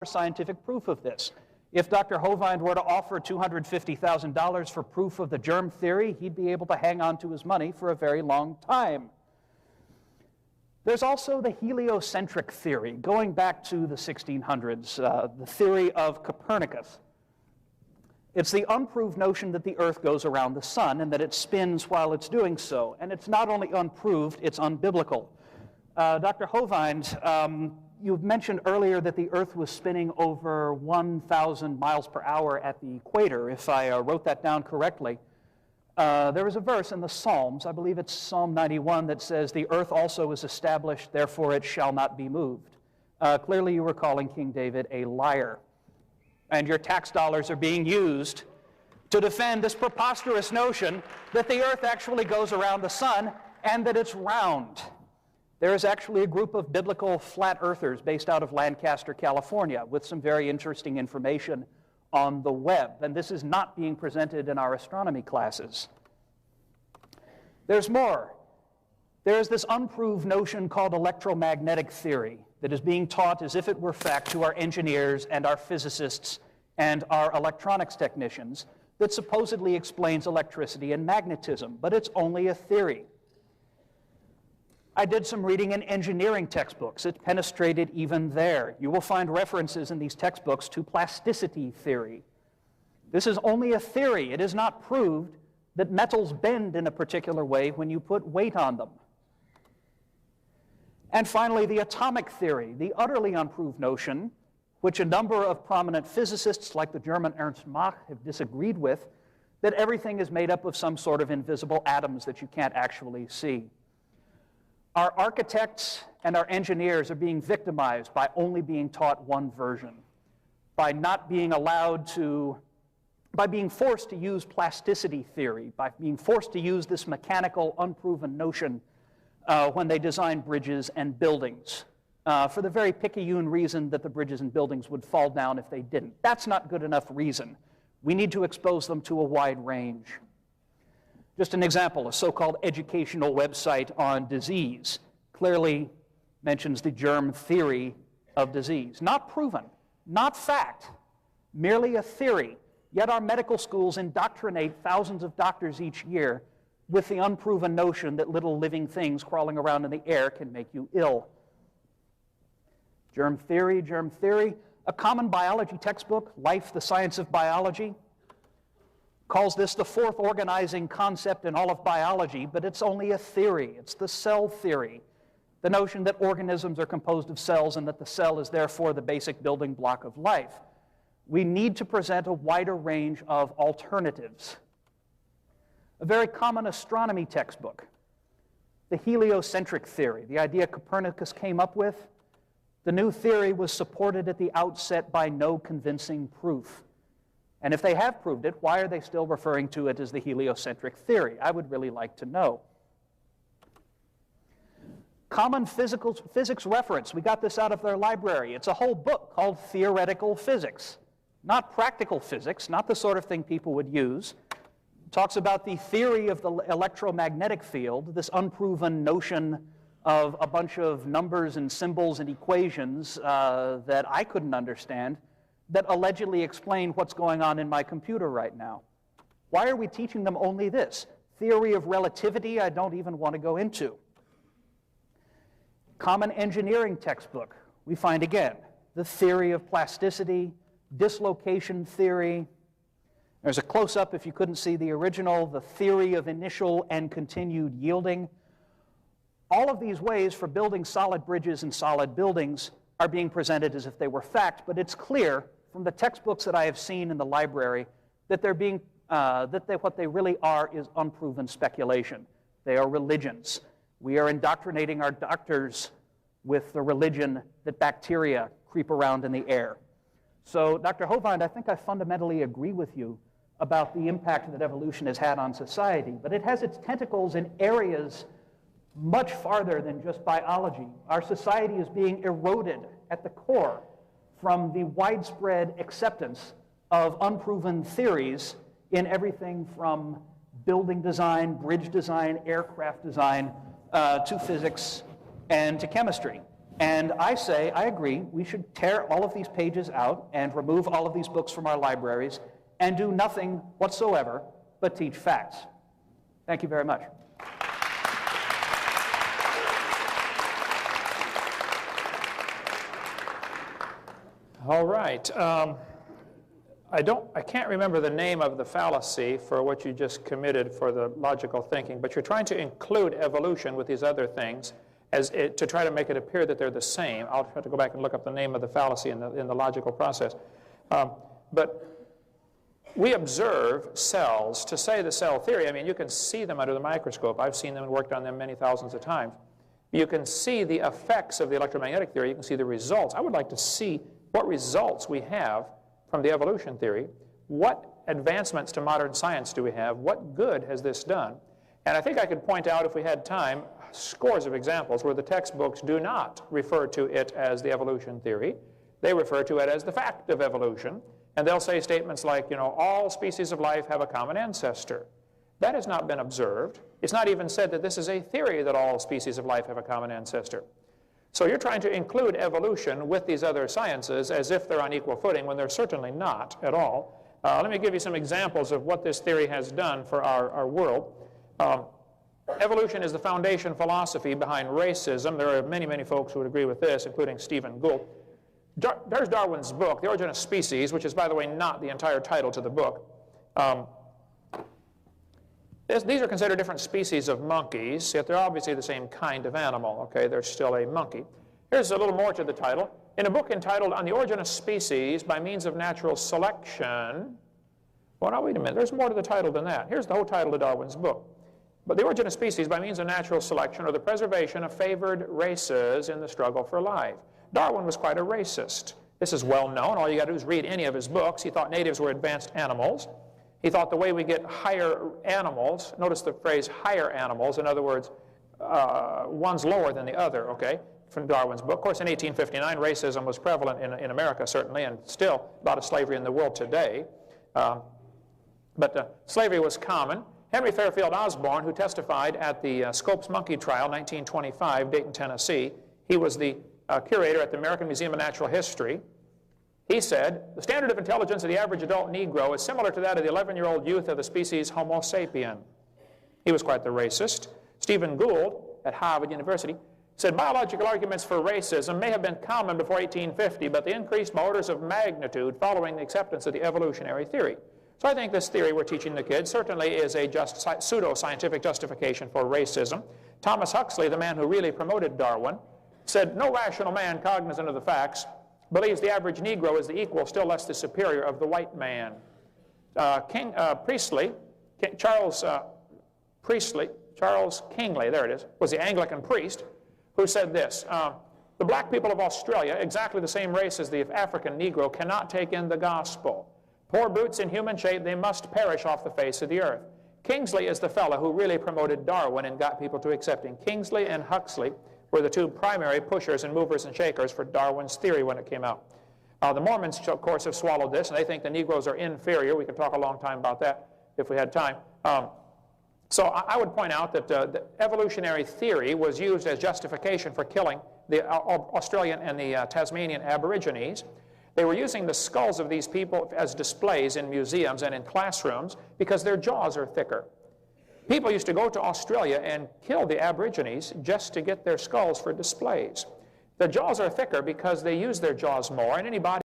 scientific proof of this. If Dr. Hovind were to offer $250,000 for proof of the germ theory, he'd be able to hang on to his money for a very long time. There's also the heliocentric theory, going back to the 1600s, the theory of Copernicus. It's the unproved notion that the Earth goes around the sun and that it spins while it's doing so. And it's not only unproved, it's unbiblical. Dr. Hovind, you mentioned earlier that the Earth was spinning over 1,000 miles per hour at the equator, if I wrote that down correctly. There is a verse in the Psalms, I believe it's Psalm 91, that says, "The earth also is established, therefore it shall not be moved." Clearly you were calling King David a liar. And your tax dollars are being used to defend this preposterous notion that the Earth actually goes around the sun and that it's round. There is actually a group of biblical flat earthers based out of Lancaster, California, with some very interesting information on the web. And this is not being presented in our astronomy classes. There's more. There's this unproved notion called electromagnetic theory that is being taught as if it were fact to our engineers and our physicists and our electronics technicians that supposedly explains electricity and magnetism, but it's only a theory. I did some reading in engineering textbooks. It penetrated even there. You will find references in these textbooks to plasticity theory. This is only a theory. It is not proved that metals bend in a particular way when you put weight on them. And finally, the atomic theory, the utterly unproved notion, which a number of prominent physicists like the German Ernst Mach have disagreed with, that everything is made up of some sort of invisible atoms that you can't actually see. Our architects and our engineers are being victimized by only being taught one version, by not being allowed to, by being forced to use plasticity theory, by being forced to use this mechanical, unproven notion when they design bridges and buildings, for the very picayune reason that the bridges and buildings would fall down if they didn't. That's not good enough reason. We need to expose them to a wide range. Just an example, a so-called educational website on disease clearly mentions the germ theory of disease. Not proven, not fact, merely a theory. Yet our medical schools indoctrinate thousands of doctors each year with the unproven notion that little living things crawling around in the air can make you ill. Germ theory, germ theory. A common biology textbook, Life, the Science of Biology, calls this the fourth organizing concept in all of biology, but it's only a theory. It's the cell theory, the notion that organisms are composed of cells and that the cell is therefore the basic building block of life. We need to present a wider range of alternatives. A very common astronomy textbook, the heliocentric theory, the idea Copernicus came up with. The new theory was supported at the outset by no convincing proof. And if they have proved it, why are they still referring to it as the heliocentric theory? I would really like to know. Common physics reference. We got this out of their library. It's a whole book called Theoretical Physics. Not practical physics, not the sort of thing people would use. It talks about the theory of the electromagnetic field, this unproven notion of a bunch of numbers and symbols and equations that I couldn't understand, that allegedly explain what's going on in my computer right now. Why are we teaching them only this? Theory of relativity, I don't even want to go into. Common engineering textbook, we find again, the theory of plasticity, dislocation theory. There's a close-up, if you couldn't see the original, the theory of initial and continued yielding. All of these ways for building solid bridges and solid buildings are being presented as if they were fact, but it's clear from the textbooks that I have seen in the library that they're being, what they really are is unproven speculation. They are religions. We are indoctrinating our doctors with the religion that bacteria creep around in the air. So, Dr. Hovind, I think I fundamentally agree with you about the impact that evolution has had on society, but it has its tentacles in areas much farther than just biology. Our society is being eroded at the core from the widespread acceptance of unproven theories in everything from building design, bridge design, aircraft design, to physics and to chemistry. And I say, I agree, we should tear all of these pages out and remove all of these books from our libraries and do nothing whatsoever but teach facts. Thank you very much. All right. I can't remember the name of the fallacy for what you just committed for the logical thinking, but you're trying to include evolution with these other things to try to make it appear that they're the same. I'll have to go back and look up the name of the fallacy in the logical process. But we observe cells. To say the cell theory, I mean, you can see them under the microscope. I've seen them and worked on them many thousands of times. You can see the effects of the electromagnetic theory. You can see the results. I would like to see what results we have from the evolution theory. What advancements to modern science do we have? What good has this done? And I think I could point out, if we had time, scores of examples where the textbooks do not refer to it as the evolution theory. They refer to it as the fact of evolution. And they'll say statements like, you know, all species of life have a common ancestor. That has not been observed. It's not even said that this is a theory that all species of life have a common ancestor. So you're trying to include evolution with these other sciences as if they're on equal footing when they're certainly not at all. Let me give you some examples of what this theory has done for our world. Evolution is the foundation philosophy behind racism. There are many, many folks who would agree with this, including Stephen Gould. There's Darwin's book, The Origin of Species, which is, by the way, not the entire title to the book. These are considered different species of monkeys, yet they're obviously the same kind of animal. Okay, they're still a monkey. Here's a little more to the title. In a book entitled On the Origin of Species by Means of Natural Selection. Well, now wait a minute. There's more to the title than that. Here's the whole title of Darwin's book. But the origin of species by means of natural selection, or the preservation of favored races in the struggle for life. Darwin was quite a racist. This is well known. All you got to do is read any of his books. He thought natives were advanced animals. He thought the way we get higher animals, notice the phrase higher animals, in other words, one's lower than the other, okay, from Darwin's book. Of course, in 1859, racism was prevalent in America, certainly, and still a lot of slavery in the world today. But slavery was common. Henry Fairfield Osborn, who testified at the Scopes Monkey Trial, 1925, Dayton, Tennessee, he was the curator at the American Museum of Natural History. He said, the standard of intelligence of the average adult Negro is similar to that of the 11-year-old youth of the species Homo sapien. He was quite the racist. Stephen Gould at Harvard University said, biological arguments for racism may have been common before 1850, but they increased by orders of magnitude following the acceptance of the evolutionary theory. So I think this theory we're teaching the kids certainly is a pseudo-scientific justification for racism. Thomas Huxley, the man who really promoted Darwin, said, no rational man cognizant of the facts believes the average Negro is the equal, still less the superior, of the white man. Charles Kingsley, there it is, was the Anglican priest who said this, the black people of Australia, exactly the same race as the African Negro, cannot take in the gospel. Poor brutes in human shape, they must perish off the face of the earth. Kingsley is the fellow who really promoted Darwin and got people to accept him. Kingsley and Huxley were the two primary pushers and movers and shakers for Darwin's theory when it came out. The Mormons, of course, have swallowed this, and they think the Negroes are inferior. We could talk a long time about that if we had time. So I would point out that the evolutionary theory was used as justification for killing the Australian and the Tasmanian Aborigines. They were using the skulls of these people as displays in museums and in classrooms because their jaws are thicker. People used to go to Australia and kill the Aborigines just to get their skulls for displays. The jaws are thicker because they use their jaws more, and anybody